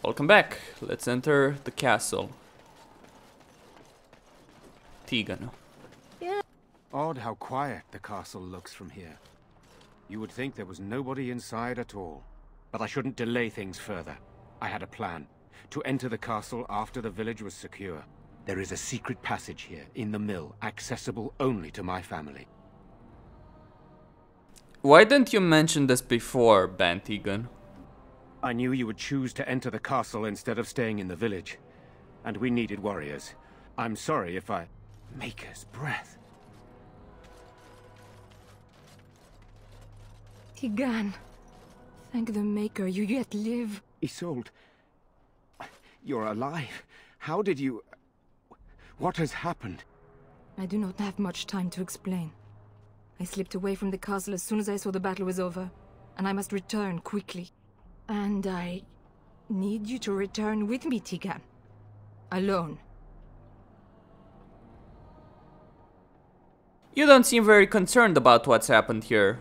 Welcome back. Let's enter the castle. Tegan. Yeah. Odd how quiet the castle looks from here. You would think there was nobody inside at all. But I shouldn't delay things further. I had a plan. To enter the castle after the village was secure. There is a secret passage here, in the mill, accessible only to my family. Why didn't you mention this before, Tegan? I knew you would choose to enter the castle instead of staying in the village. And we needed warriors. I'm sorry if I... Maker's breath. Tegan. Thank the Maker, you yet live. Isolde. You're alive. How did you... What has happened? I do not have much time to explain. I slipped away from the castle as soon as I saw the battle was over, and I must return quickly. And I need you to return with me, Tegan. Alone. You don't seem very concerned about what's happened here,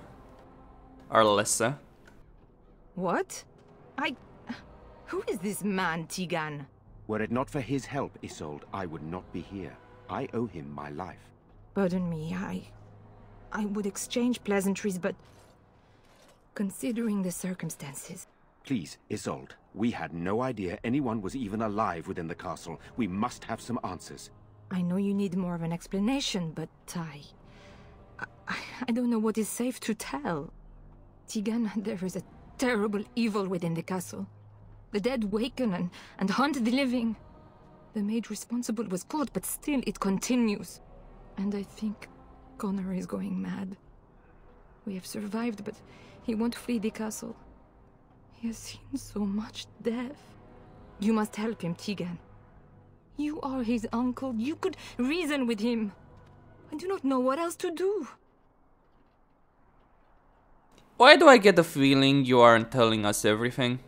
Arlessa. What? Who is this man, Tegan? Were it not for his help, Isolde, I would not be here. I owe him my life. Pardon me, I would exchange pleasantries, but... considering the circumstances... Please, Isolde, we had no idea anyone was even alive within the castle. We must have some answers. I know you need more of an explanation, but I don't know what is safe to tell. Tegan, there is a terrible evil within the castle. The dead waken and hunt the living. The mage responsible was caught, but still it continues. And I think Connor is going mad. We have survived, but he won't flee the castle. He has seen so much death. You must help him, Tegan. You are his uncle. You could reason with him. I do not know what else to do. Why do I get the feeling you aren't telling us everything?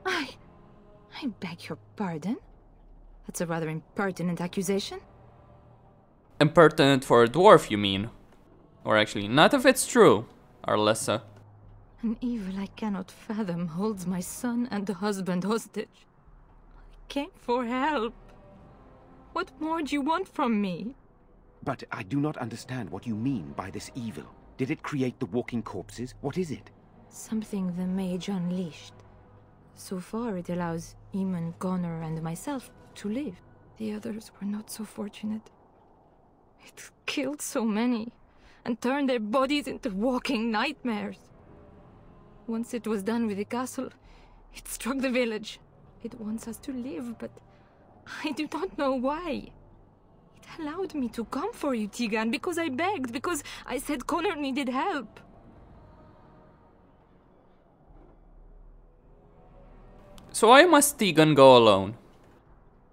I beg your pardon? That's a rather impertinent accusation. Impertinent for a dwarf, you mean? Or actually, not if it's true, Arlessa. An evil I cannot fathom holds my son and the husband hostage. I came for help. What more do you want from me? But I do not understand what you mean by this evil. Did it create the walking corpses? What is it? Something the mage unleashed. So far it allows Eamon, Connor and myself to live. The others were not so fortunate. It killed so many and turned their bodies into walking nightmares. Once it was done with the castle, it struck the village. It wants us to live, but I do not know why. It allowed me to come for you, Tegan, because I begged, because I said Connor needed help. So why must Tegan go alone?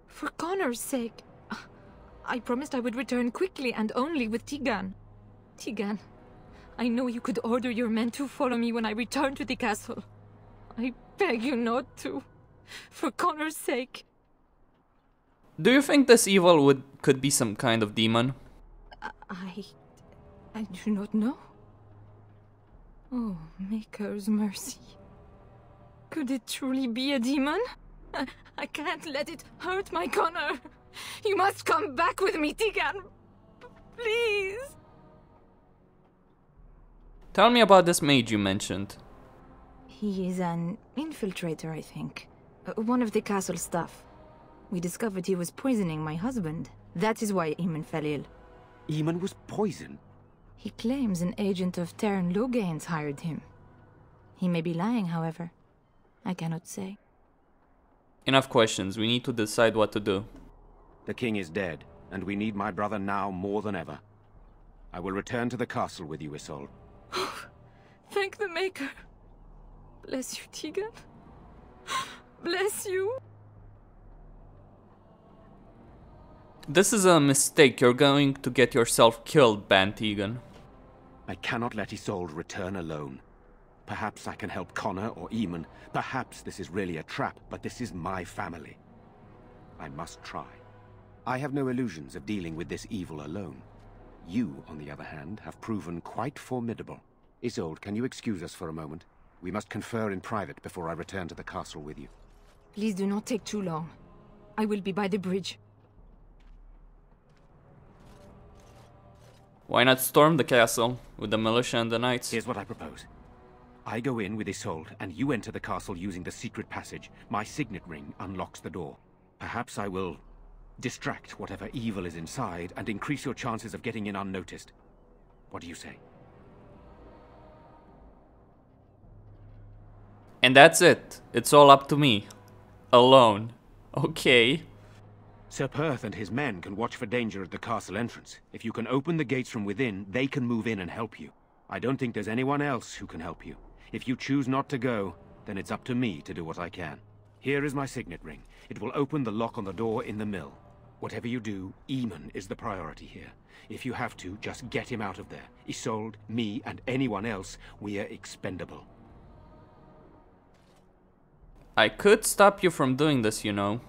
For Connor's sake. I promised I would return quickly and only with Tegan. Tegan, I know you could order your men to follow me when I return to the castle. I beg you not to. For Connor's sake. Do you think this evil could be some kind of demon? I do not know. Oh, Maker's mercy. Could it truly be a demon? I can't let it hurt my Connor. You must come back with me, Tegan. Please. Tell me about this mage you mentioned. He is an infiltrator, I think. One of the castle staff. We discovered he was poisoning my husband. That is why Eamon fell ill. Eamon was poisoned? He claims an agent of Terran Logain's hired him. He may be lying, however. I cannot say. Enough questions. We need to decide what to do. The king is dead, and we need my brother now more than ever. I will return to the castle with you, Isolde. Thank the Maker. Bless you, Tegan. Bless you. This is a mistake. You're going to get yourself killed, Tegan. I cannot let Isolde return alone. Perhaps I can help Connor or Eamon. Perhaps this is really a trap, but this is my family. I must try. I have no illusions of dealing with this evil alone. You, on the other hand, have proven quite formidable. Isolde, can you excuse us for a moment? We must confer in private before I return to the castle with you. Please do not take too long. I will be by the bridge. Why not storm the castle with the militia and the knights? Here's what I propose. I go in with Isolde, and you enter the castle using the secret passage. My signet ring unlocks the door. Perhaps I will distract whatever evil is inside and increase your chances of getting in unnoticed. What do you say? And that's it. It's all up to me. Alone. Okay. Sir Perth and his men can watch for danger at the castle entrance. If you can open the gates from within, they can move in and help you. I don't think there's anyone else who can help you. If you choose not to go, then it's up to me to do what I can. Here is my signet ring. It will open the lock on the door in the mill. Whatever you do, Eamon is the priority here. If you have to, just get him out of there. Isolde, me, and anyone else, we are expendable. I could stop you from doing this, you know.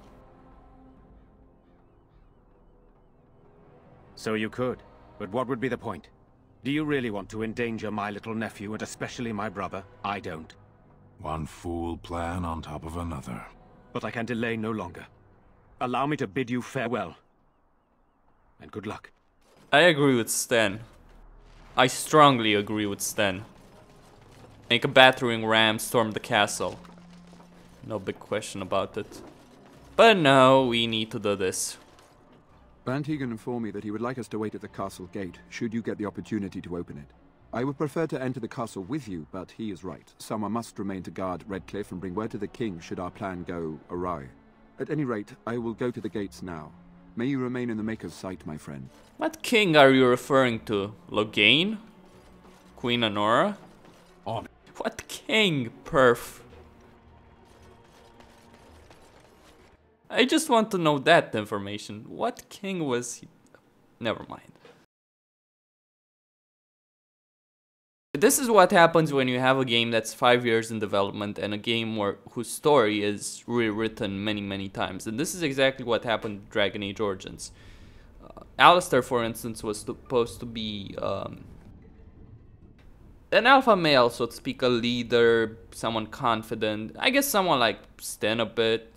So you could, but what would be the point? Do you really want to endanger my little nephew, and especially my brother? I don't. One fool plan on top of another. But I can delay no longer. Allow me to bid you farewell. And good luck. I agree with Sten. I strongly agree with Sten. Make a battering ram storm the castle. No big question about it. But no, we need to do this. Bantigan informed me that he would like us to wait at the castle gate, should you get the opportunity to open it. I would prefer to enter the castle with you, but he is right. Someone must remain to guard Redcliffe and bring word to the king should our plan go awry. At any rate, I will go to the gates now. May you remain in the Maker's sight, my friend. What king are you referring to? Loghain? Queen Honora? On. What king, perf? I just want to know that information. What king was he? Never mind. This is what happens when you have a game that's 5 years in development and a game whose story is rewritten many times. And this is exactly what happened with Dragon Age Origins. Alistair, for instance, was supposed to be an alpha male, so to speak, a leader, someone confident. I guess someone like Sten a bit.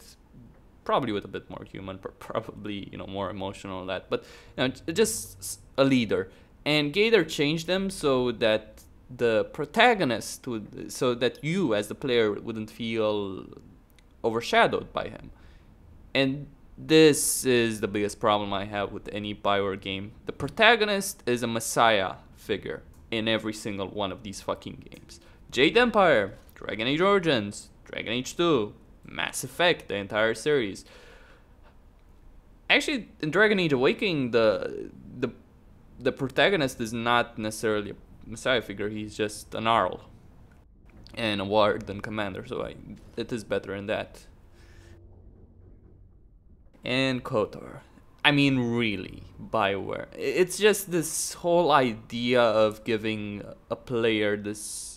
Probably with a bit more human, probably, you know, more emotional than that. But, you know, just a leader. And Gator changed them so that the protagonist would, so that you as the player wouldn't feel overshadowed by him. And this is the biggest problem I have with any BioWare game. The protagonist is a messiah figure in every single one of these fucking games. Jade Empire, Dragon Age Origins, Dragon Age 2, Mass Effect, the entire series. Actually, in Dragon Age Awakening, the protagonist is not necessarily a messiah figure. He's just an Arl and a warden commander, so it is better in that. And KOTOR. I mean, really, BioWare. It's just this whole idea of giving a player this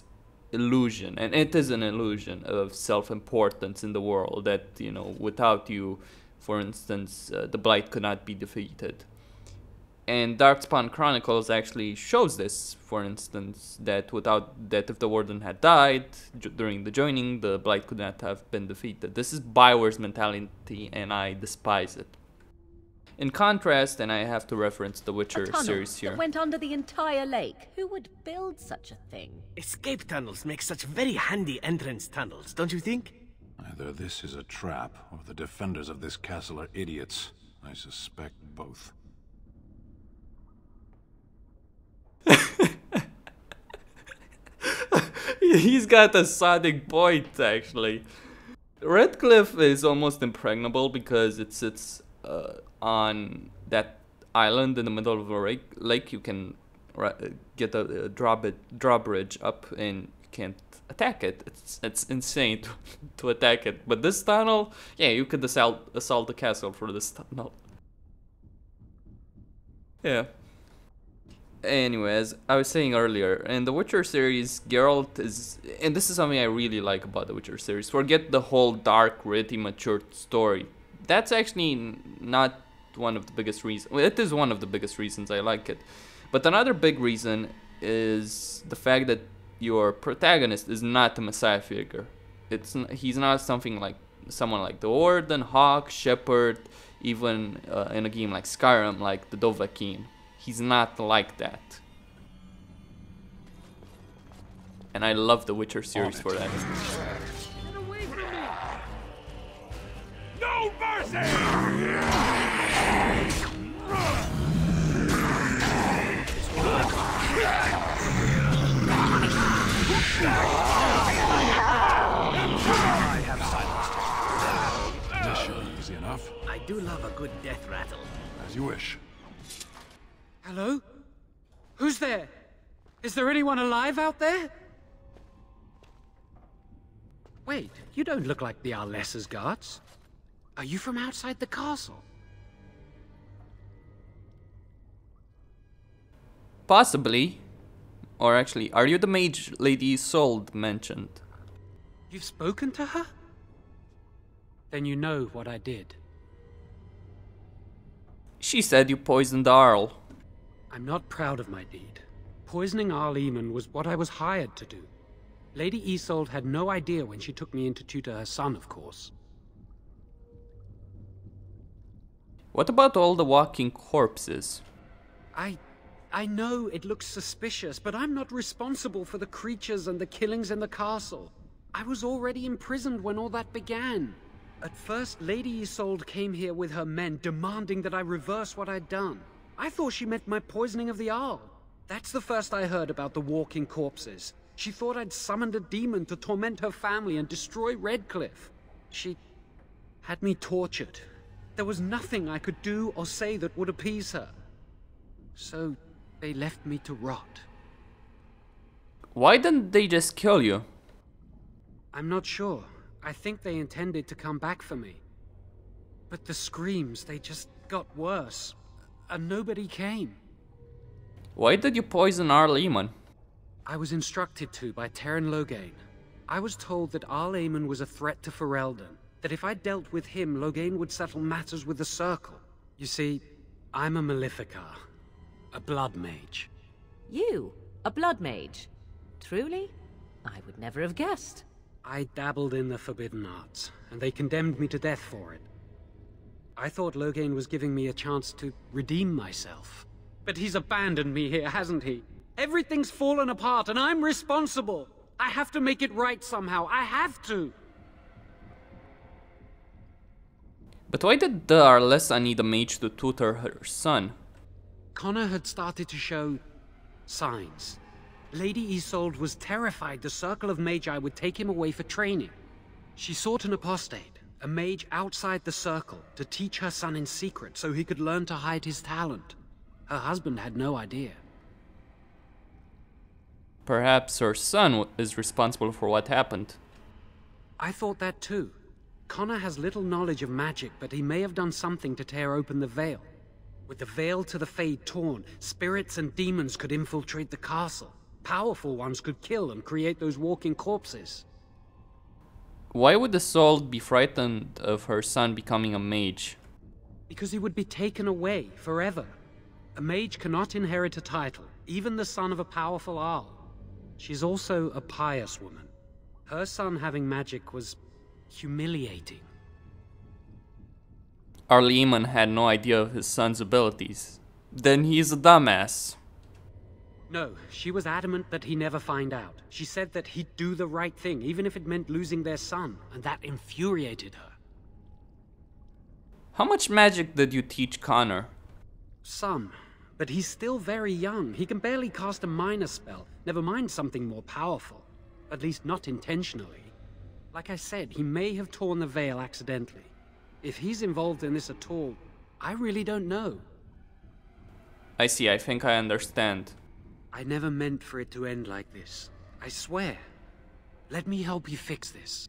illusion, and it is an illusion of self-importance in the world, that, you know, without you, for instance, the Blight could not be defeated. And Darkspawn Chronicles actually shows this, for instance, that if the Warden had died during the joining, the Blight could not have been defeated. This is BioWare's mentality, and I despise it. In contrast, and I have to reference the Witcher series here. That went under the entire lake. Who would build such a thing? Escape tunnels make such very handy entrance tunnels, don't you think? Either this is a trap, or the defenders of this castle are idiots. I suspect both. He's got a sonic point, actually. Redcliffe is almost impregnable because it sits on that island in the middle of a lake. You can get a drawbridge up and you can't attack it. It's insane to attack it. But this tunnel, yeah, you could assault the castle for this tunnel. Yeah. Anyways, I was saying earlier, in the Witcher series, Geralt is, and this is something I really like about the Witcher series, forget the whole dark, gritty, mature story. That's actually not one of the biggest reasons. Well, it is one of the biggest reasons I like it. But another big reason is the fact that your protagonist is not a messiah figure. He's not something like someone like the Warden, Hawk, Shepherd, even in a game like Skyrim, like the Dovahkiin. He's not like that. And I love the Witcher series for that. No mercy! I have silenced him. This should be easy enough. I do love a good death rattle. As you wish. Hello? Who's there? Is there anyone alive out there? Wait, you don't look like the Arlessa's guards. Are you from outside the castle? Possibly. Or actually, are you the mage Lady Isolde mentioned? You've spoken to her? Then you know what I did. She said you poisoned Arl. I'm not proud of my deed. Poisoning Arl Eamon was what I was hired to do. Lady Isolde had no idea when she took me in to tutor her son, of course. What about all the walking corpses? I know it looks suspicious, but I'm not responsible for the creatures and the killings in the castle. I was already imprisoned when all that began. At first, Lady Isolde came here with her men, demanding that I reverse what I'd done. I thought she meant my poisoning of the Arl. That's the first I heard about the walking corpses. She thought I'd summoned a demon to torment her family and destroy Redcliffe. She had me tortured. There was nothing I could do or say that would appease her. So they left me to rot. Why didn't they just kill you? I'm not sure. I think they intended to come back for me. But the screams, they just got worse. And nobody came. Why did you poison Arl Eamon? I was instructed to by Terran Loghain. I was told that Arl Eamon was a threat to Ferelden, that if I dealt with him, Loghain would settle matters with the Circle. You see, I'm a Maleficar, a blood mage. You? A blood mage? Truly? I would never have guessed. I dabbled in the forbidden arts, and they condemned me to death for it. I thought Loghain was giving me a chance to redeem myself. But he's abandoned me here, hasn't he? Everything's fallen apart, and I'm responsible. I have to make it right somehow. I have to. But why did the Arlessa need a mage to tutor her son? Connor had started to show signs. Lady Isolde was terrified the Circle of Magi would take him away for training. She sought an apostate, a mage outside the Circle, to teach her son in secret so he could learn to hide his talent. Her husband had no idea. Perhaps her son is responsible for what happened. I thought that too. Connor has little knowledge of magic, but he may have done something to tear open the veil. With the veil to the Fade torn, spirits and demons could infiltrate the castle. Powerful ones could kill and create those walking corpses. Why would Isolde be frightened of her son becoming a mage? Because he would be taken away forever. A mage cannot inherit a title, even the son of a powerful Arl. She's also a pious woman. Her son having magic was humiliating. Arl Eamon had no idea of his son's abilities. Then he's a dumbass. No, she was adamant that he never find out. She said that he'd do the right thing, even if it meant losing their son, and that infuriated her. How much magic did you teach Connor? Some, but he's still very young. He can barely cast a minor spell, never mind something more powerful. At least not intentionally. Like I said, he may have torn the veil accidentally. If he's involved in this at all, I really don't know. I see, I think I understand. I never meant for it to end like this. I swear. Let me help you fix this.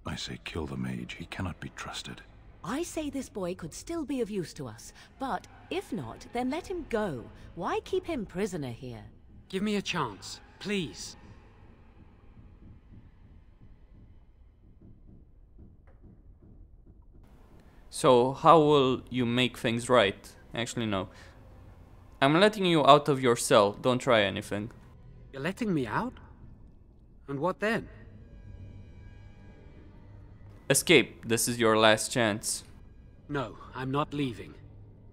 I say kill the mage. He cannot be trusted. I say this boy could still be of use to us, but if not, then let him go. Why keep him prisoner here? Give me a chance, please. So how will you make things right? Actually, no. I'm letting you out of your cell. Don't try anything. You're letting me out? And what then? Escape. This is your last chance. No, I'm not leaving.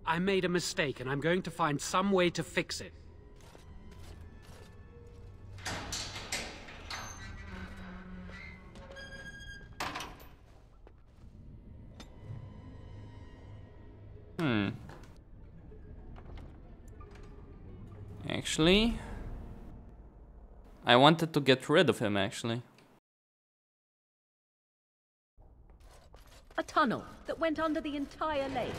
I made a mistake and I'm going to find some way to fix it. Actually, I wanted to get rid of him, actually. A tunnel that went under the entire lake.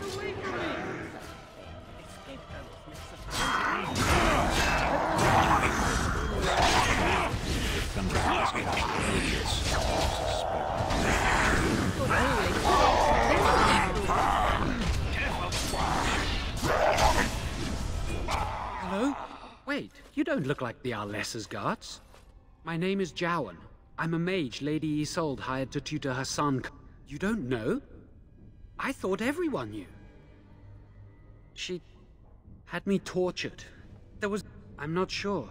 Hello? Wait, you don't look like the Arlessa's guards. My name is Jowan. I'm a mage Lady Isolde hired to tutor her son. You don't know? I thought everyone knew. She had me tortured. I'm not sure.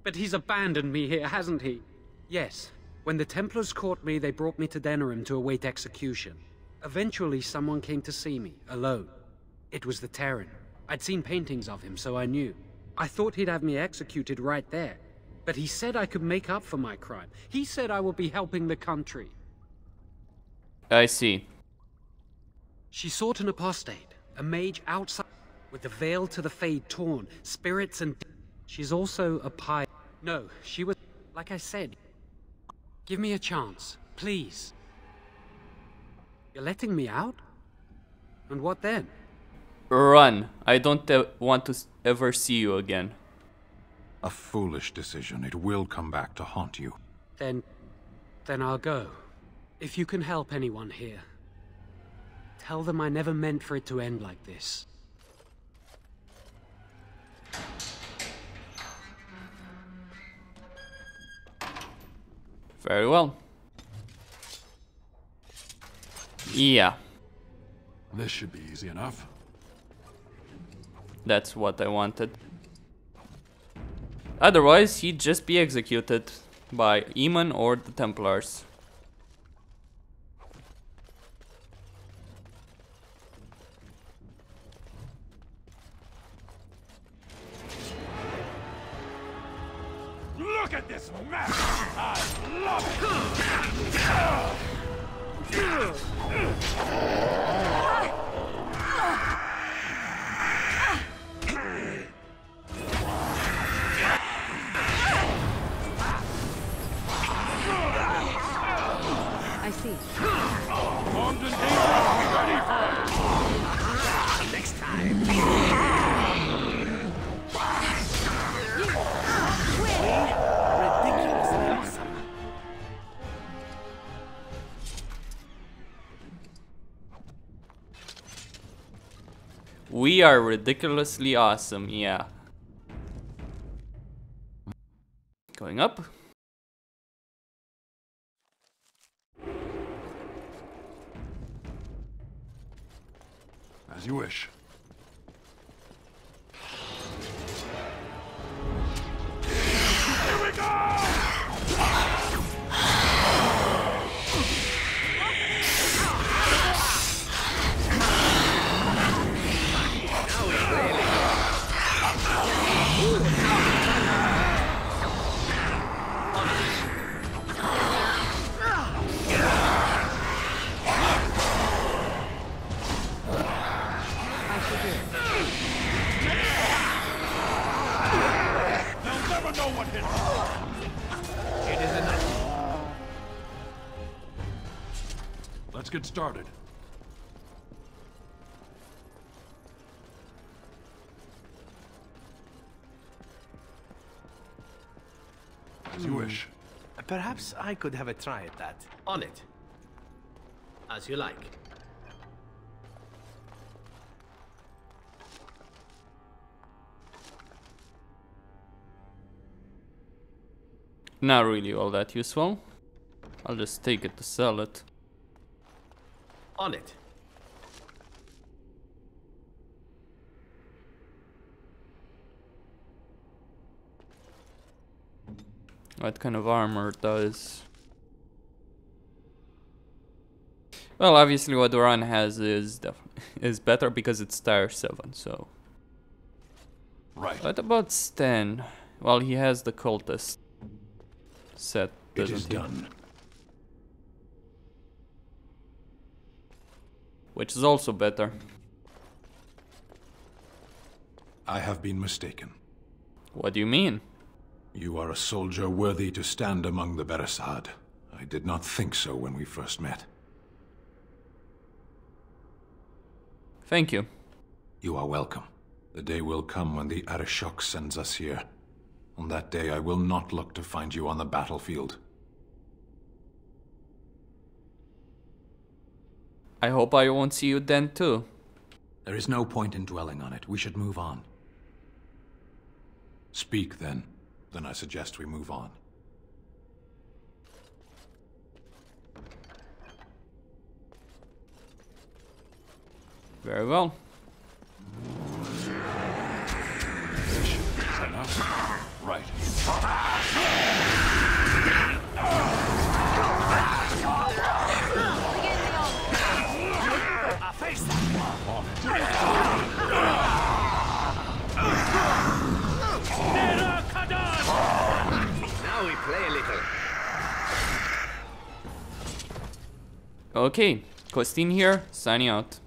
But he's abandoned me here, hasn't he? Yes. When the Templars caught me, they brought me to Denerim to await execution. Eventually, someone came to see me, alone. It was the Terran. I'd seen paintings of him, so I knew. I thought he'd have me executed right there. But he said I could make up for my crime. He said I would be helping the country. I see. She sought an apostate, a mage outside, with the veil to the fade torn, spirits and... She's also a pie. No, she was... Like I said, give me a chance, please. You're letting me out? And what then? Run. I don't want to ever see you again. A foolish decision. It will come back to haunt you. Then I'll go. If you can help anyone here, tell them I never meant for it to end like this. Very well. Yeah. This should be easy enough. That's what I wanted. Otherwise, he'd just be executed by Eamon or the Templars. Look at this mess! I love I see. Armed and dangerous, ready for next time. Ridiculously awesome. We are ridiculously awesome, yeah. Going up. As you wish. Here we go! They'll never know what hit them. It is enough. Let's get started. As you wish. Perhaps I could have a try at that. On it. As you like. Not really all that useful. I'll just take it to sell it. On it. What kind of armor does? Well, obviously what Duran has is better because it's tier 7, so... Right. What about Sten? Well, he has the cultist set, It is doesn't he? done. Which is also better. I have been mistaken. What do you mean? You are a soldier worthy to stand among the Beresad. I did not think so when we first met. Thank you. You are welcome. The day will come when the Arishok sends us here. On that day, I will not look to find you on the battlefield. I hope I won't see you then too. There is no point in dwelling on it. We should move on. Speak, then. Then I suggest we move on. Very well. Is enough? Right. Now we play a little. Okay, Costin here, signing out.